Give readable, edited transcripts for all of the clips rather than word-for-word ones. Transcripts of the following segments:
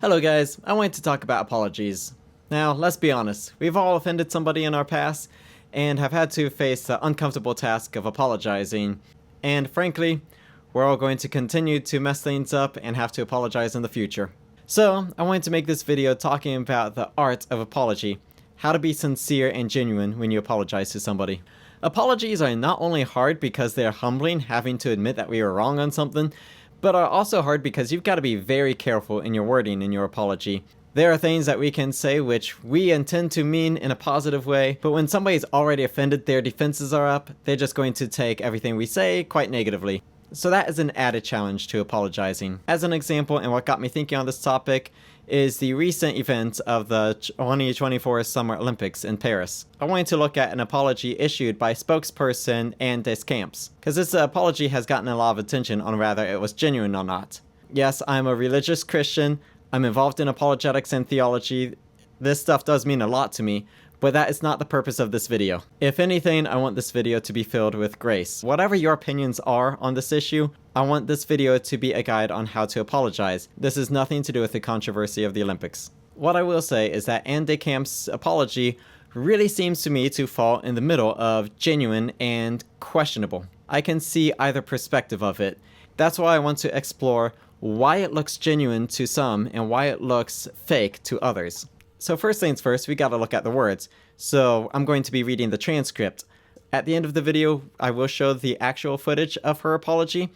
Hello guys, I wanted to talk about apologies. Now, let's be honest, we've all offended somebody in our past and have had to face the uncomfortable task of apologizing. And frankly, we're all going to continue to mess things up and have to apologize in the future. So, I wanted to make this video talking about the art of apology, how to be sincere and genuine when you apologize to somebody. Apologies are not only hard because they're humbling, having to admit that we were wrong on something, but are also hard because you've got to be very careful in your wording in your apology. There are things that we can say which we intend to mean in a positive way, but when somebody's already offended, their defenses are up, they're just going to take everything we say quite negatively. So that is an added challenge to apologizing. As an example, and what got me thinking on this topic, is the recent events of the 2024 Summer Olympics in Paris. I wanted to look at an apology issued by spokesperson and Descamps, because this apology has gotten a lot of attention on whether it was genuine or not. Yes, I'm a religious Christian, I'm involved in apologetics and theology, this stuff does mean a lot to me, but that is not the purpose of this video. If anything, I want this video to be filled with grace. Whatever your opinions are on this issue, I want this video to be a guide on how to apologize. This is nothing to do with the controversy of the Olympics. What I will say is that Anne Descamps' apology really seems to me to fall in the middle of genuine and questionable. I can see either perspective of it. That's why I want to explore why it looks genuine to some and why it looks fake to others. So first things first, we gotta look at the words. So I'm going to be reading the transcript. At the end of the video, I will show the actual footage of her apology,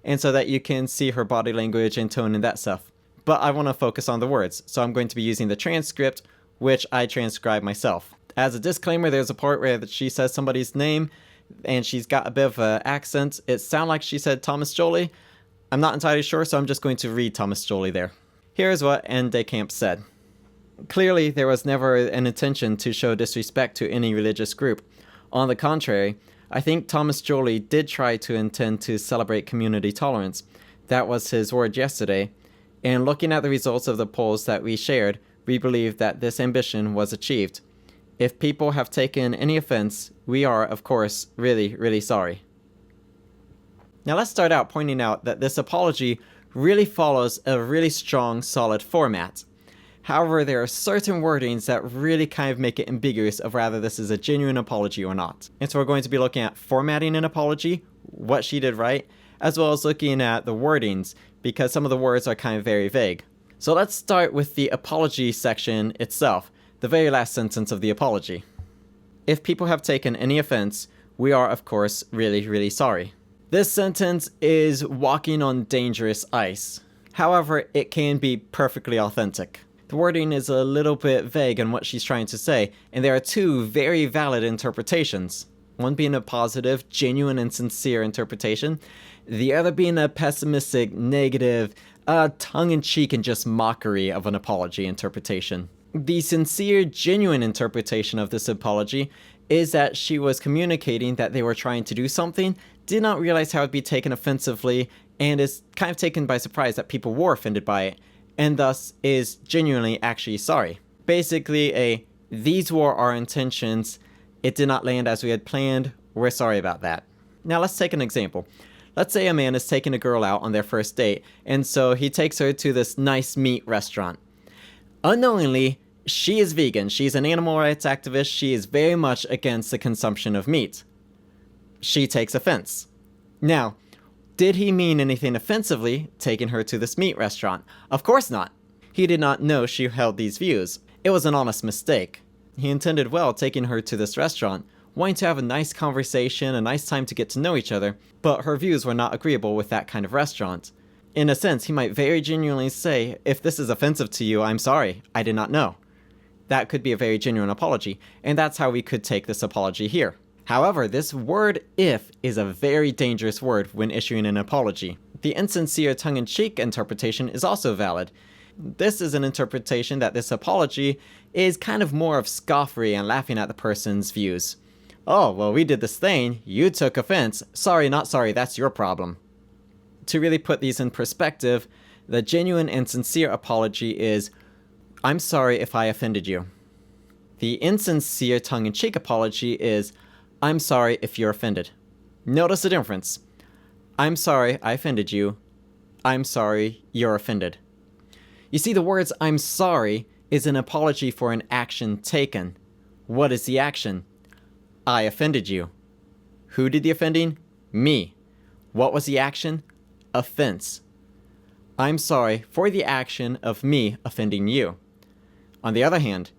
and so that you can see her body language and tone and that stuff. But I want to focus on the words, so I'm going to be using the transcript, which I transcribe myself. As a disclaimer, there's a part where she says somebody's name, and she's got a bit of an accent. It sounds like she said Thomas Joly. I'm not entirely sure, so I'm just going to read Thomas Joly there. Here's what Anne Descamps said. Clearly, there was never an intention to show disrespect to any religious group. On the contrary, I think Thomas Joly did try to intend to celebrate community tolerance. That was his word yesterday. And looking at the results of the polls that we shared, we believe that this ambition was achieved. If people have taken any offense, we are, of course, really, really sorry. Now let's start out pointing out that this apology really follows a really strong, solid format. However, there are certain wordings that really kind of make it ambiguous of whether this is a genuine apology or not. And so we're going to be looking at formatting an apology, what she did right, as well as looking at the wordings, because some of the words are kind of very vague. So let's start with the apology section itself, the very last sentence of the apology. If people have taken any offense, we are, of course, really, really sorry. This sentence is walking on dangerous ice. However, it can be perfectly authentic. The wording is a little bit vague on what she's trying to say, and there are two very valid interpretations. One being a positive, genuine, and sincere interpretation, the other being a pessimistic, negative, tongue-in-cheek and just mockery of an apology interpretation. The sincere, genuine interpretation of this apology is that she was communicating that they were trying to do something, did not realize how it would be taken offensively, and is kind of taken by surprise that people were offended by it, and thus is genuinely actually sorry. Basically these were our intentions, it did not land as we had planned, we're sorry about that. Now let's take an example. Let's say a man is taking a girl out on their first date, and so he takes her to this nice meat restaurant. Unknowingly, she is vegan, she's an animal rights activist, she is very much against the consumption of meat. She takes offense. Now, did he mean anything offensively, taking her to this meat restaurant? Of course not. He did not know she held these views. It was an honest mistake. He intended well taking her to this restaurant, wanting to have a nice conversation, a nice time to get to know each other, but her views were not agreeable with that kind of restaurant. In a sense, he might very genuinely say, if this is offensive to you, I'm sorry, I did not know. That could be a very genuine apology, and that's how we could take this apology here. However, this word if is a very dangerous word when issuing an apology. The insincere tongue-in-cheek interpretation is also valid. This is an interpretation that this apology is kind of more of scoffery and laughing at the person's views. Oh, well, we did this thing, you took offense, sorry, not sorry, that's your problem. To really put these in perspective, the genuine and sincere apology is, I'm sorry if I offended you. The insincere tongue-in-cheek apology is, I'm sorry if you're offended. Notice the difference. I'm sorry I offended you. I'm sorry you're offended. You see, the words "I'm sorry" is an apology for an action taken. What is the action? I offended you. Who did the offending? Me. What was the action? Offense. I'm sorry for the action of me offending you. On the other hand,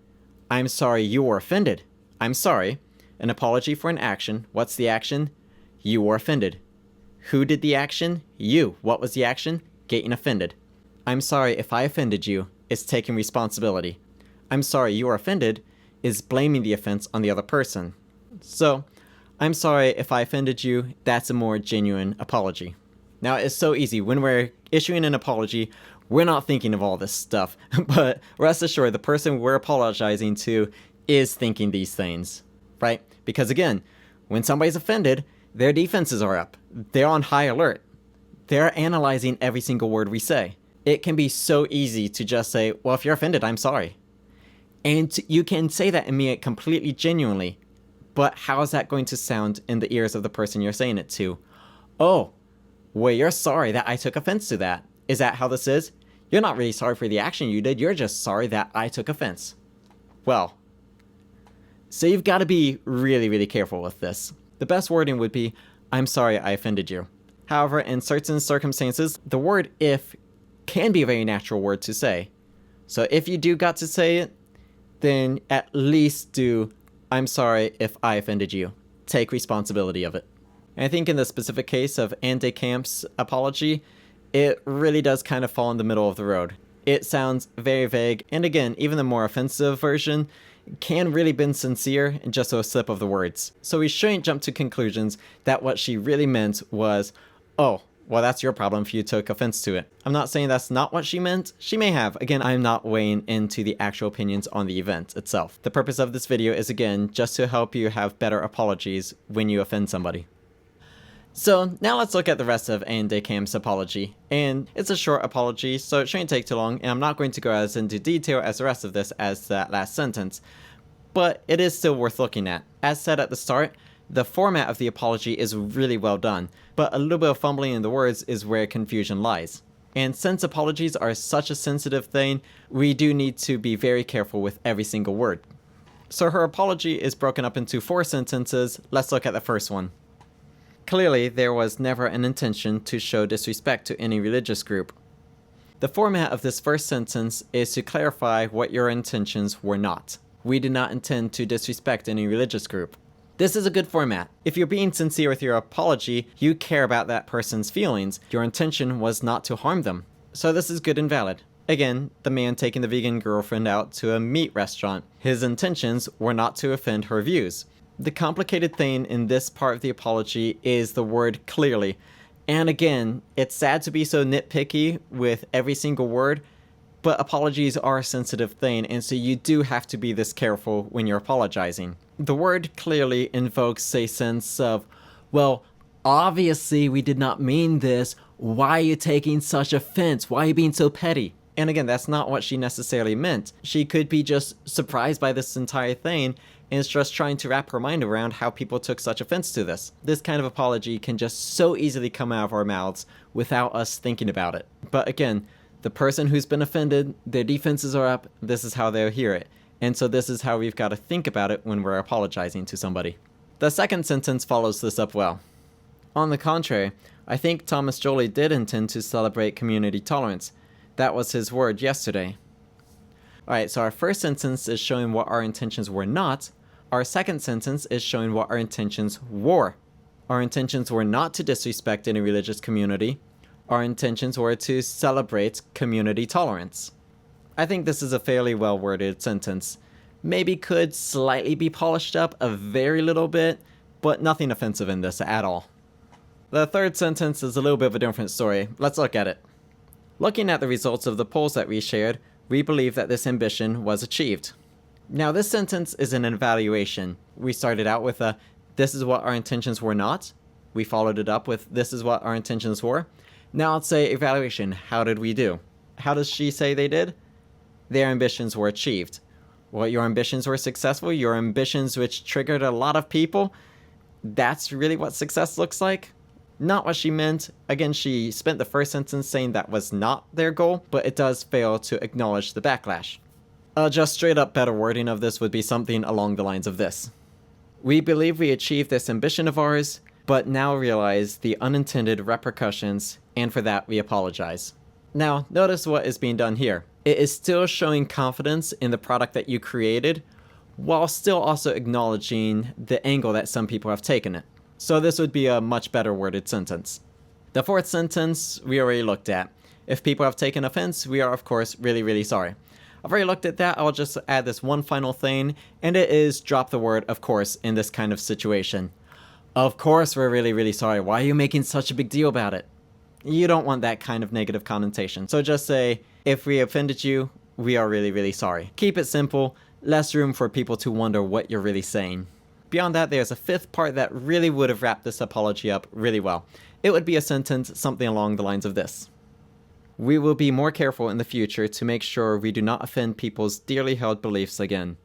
I'm sorry you were offended. I'm sorry. An apology for an action. What's the action? You were offended. Who did the action? You. What was the action? Getting offended. I'm sorry if I offended you is taking responsibility. I'm sorry you were offended is blaming the offense on the other person. So, I'm sorry if I offended you, that's a more genuine apology. Now, it's so easy. When we're issuing an apology, we're not thinking of all this stuff. But rest assured, the person we're apologizing to is thinking these things, right? Because again, when somebody's offended, their defenses are up. They're on high alert. They're analyzing every single word we say. It can be so easy to just say, well, if you're offended, I'm sorry. And you can say that and mean it completely genuinely. But how is that going to sound in the ears of the person you're saying it to? Oh, well, you're sorry that I took offense to that. Is that how this is? You're not really sorry for the action you did. You're just sorry that I took offense. Well, so you've got to be really, really careful with this. The best wording would be, I'm sorry I offended you. However, in certain circumstances, the word if can be a very natural word to say. So if you do got to say it, then at least do, I'm sorry if I offended you. Take responsibility of it. And I think in the specific case of Descamps' apology, it really does kind of fall in the middle of the road. It sounds very vague, and again, even the more offensive version can really been sincere in just a slip of the words. So we shouldn't jump to conclusions that what she really meant was, oh, well, that's your problem if you took offense to it. I'm not saying that's not what she meant. She may have. Again, I'm not weighing into the actual opinions on the event itself. The purpose of this video is, again, just to help you have better apologies when you offend somebody. So now let's look at the rest of Descamps' apology. And it's a short apology, so it shouldn't take too long, and I'm not going to go as into detail as the rest of this as that last sentence. But it is still worth looking at. As said at the start, the format of the apology is really well done, but a little bit of fumbling in the words is where confusion lies. And since apologies are such a sensitive thing, we do need to be very careful with every single word. So her apology is broken up into 4 sentences. Let's look at the first one. Clearly, there was never an intention to show disrespect to any religious group. The format of this first sentence is to clarify what your intentions were not. We did not intend to disrespect any religious group. This is a good format. If you're being sincere with your apology, you care about that person's feelings. Your intention was not to harm them. So this is good and valid. Again, the man taking the vegan girlfriend out to a meat restaurant. His intentions were not to offend her views. The complicated thing in this part of the apology is the word clearly. And again, it's sad to be so nitpicky with every single word, but apologies are a sensitive thing, and so you do have to be this careful when you're apologizing. The word clearly invokes a sense of, well, obviously we did not mean this. Why are you taking such offense? Why are you being so petty? And again, that's not what she necessarily meant. She could be just surprised by this entire thing and is just trying to wrap her mind around how people took such offense to this. This kind of apology can just so easily come out of our mouths without us thinking about it. But again, the person who's been offended, their defenses are up, this is how they'll hear it. And so this is how we've got to think about it when we're apologizing to somebody. The second sentence follows this up well. On the contrary, I think Thomas Joly did intend to celebrate community tolerance. That was his word yesterday. Alright, so our first sentence is showing what our intentions were not. Our second sentence is showing what our intentions were. Our intentions were not to disrespect any religious community. Our intentions were to celebrate community tolerance. I think this is a fairly well-worded sentence. Maybe could slightly be polished up a very little bit, but nothing offensive in this at all. The third sentence is a little bit of a different story. Let's look at it. Looking at the results of the polls that we shared, we believe that this ambition was achieved. Now this sentence is an evaluation. We started out with this is what our intentions were not. We followed it up with this is what our intentions were. Now let's say evaluation. How did we do? How does she say they did? Their ambitions were achieved. Well, your ambitions were successful. Your ambitions which triggered a lot of people. That's really what success looks like. Not what she meant. Again, she spent the first sentence saying that was not their goal, but it does fail to acknowledge the backlash. Just straight up better wording of this would be something along the lines of this. We believe we achieved this ambition of ours, but now realize the unintended repercussions, and for that we apologize. Now, notice what is being done here. It is still showing confidence in the product that you created, while still also acknowledging the angle that some people have taken it. So this would be a much better worded sentence. The fourth sentence we already looked at. If people have taken offense, we are of course really sorry. I've already looked at that. I'll just add this one final thing, and it is drop the word of course in this kind of situation. Of course we're really sorry. Why are you making such a big deal about it? You don't want that kind of negative connotation. So just say, if we offended you, we are really sorry. Keep it simple, less room for people to wonder what you're really saying. Beyond that, there's a fifth part that really would have wrapped this apology up really well. It would be a sentence something along the lines of this. We will be more careful in the future to make sure we do not offend people's dearly held beliefs again.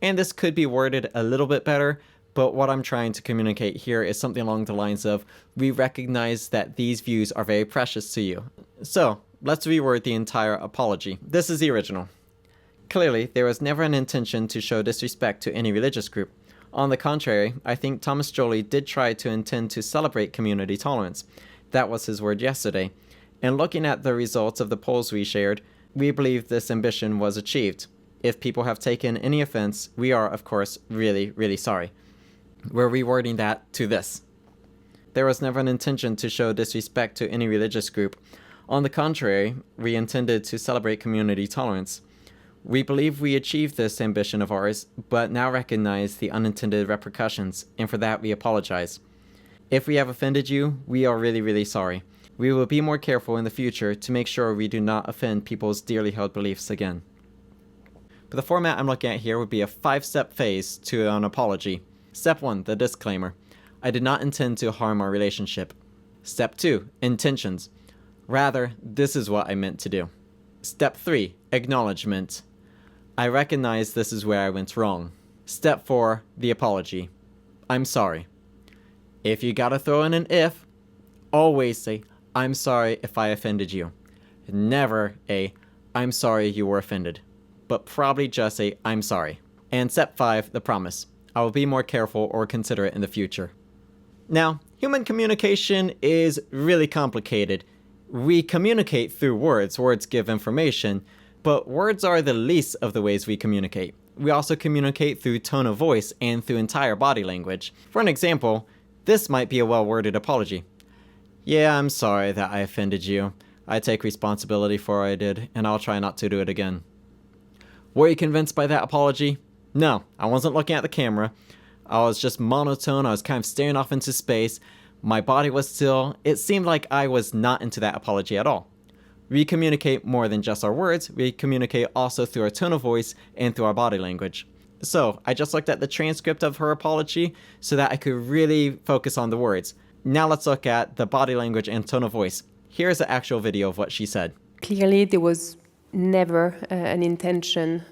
And this could be worded a little bit better, but what I'm trying to communicate here is something along the lines of, we recognize that these views are very precious to you. So, let's reword the entire apology. This is the original. Clearly, there was never an intention to show disrespect to any religious group. On the contrary, I think Thomas Joly did try to intend to celebrate community tolerance. That was his word yesterday. And looking at the results of the polls we shared, we believe this ambition was achieved. If people have taken any offense, we are, of course, really sorry. We're rewording that to this. There was never an intention to show disrespect to any religious group. On the contrary, we intended to celebrate community tolerance. We believe we achieved this ambition of ours, but now recognize the unintended repercussions, and for that we apologize. If we have offended you, we are really sorry. We will be more careful in the future to make sure we do not offend people's dearly held beliefs again. But the format I'm looking at here would be a 5-step phase to an apology. Step 1, the disclaimer. I did not intend to harm our relationship. Step 2, intentions. Rather, this is what I meant to do. Step 3, acknowledgement. I recognize this is where I went wrong. Step 4, the apology. I'm sorry. If you gotta throw in an if, always say, I'm sorry if I offended you. Never a, I'm sorry you were offended. But probably just say, I'm sorry. And step 5, the promise. I will be more careful or considerate in the future. Now, human communication is really complicated. We communicate through words. Words give information, but words are the least of the ways we communicate. We also communicate through tone of voice and through entire body language. For an example, this might be a well-worded apology. Yeah, I'm sorry that I offended you. I take responsibility for what I did, and I'll try not to do it again. Were you convinced by that apology? No, I wasn't looking at the camera. I was just monotone. I was kind of staring off into space. My body was still. It seemed like I was not into that apology at all. We communicate more than just our words. We communicate also through our tone of voice and through our body language. So I just looked at the transcript of her apology so that I could really focus on the words. Now let's look at the body language and tone of voice. Here's the actual video of what she said. Clearly, there was never an intention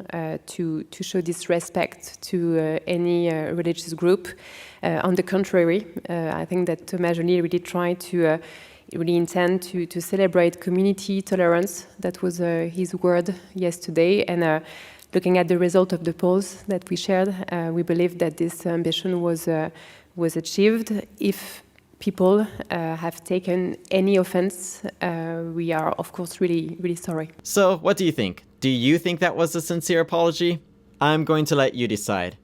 to show disrespect to any religious group. On the contrary, I think that Thomas Joly really tried to really intend to celebrate community tolerance. That was his word yesterday. And looking at the result of the polls that we shared, we believe that this ambition was achieved. If people have taken any offense, we are, of course, really sorry. So, what do you think? Do you think that was a sincere apology? I'm going to let you decide.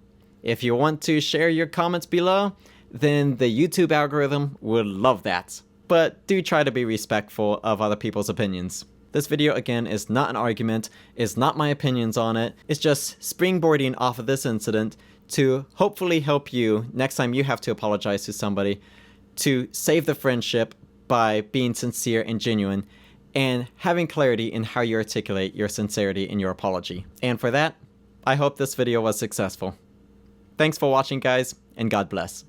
If you want to share your comments below, then the YouTube algorithm would love that. But do try to be respectful of other people's opinions. This video, again, is not an argument, it's not my opinions on it, it's just springboarding off of this incident to hopefully help you next time you have to apologize to somebody, to save the friendship by being sincere and genuine, and having clarity in how you articulate your sincerity in your apology. And for that, I hope this video was successful. Thanks for watching, guys, and God bless.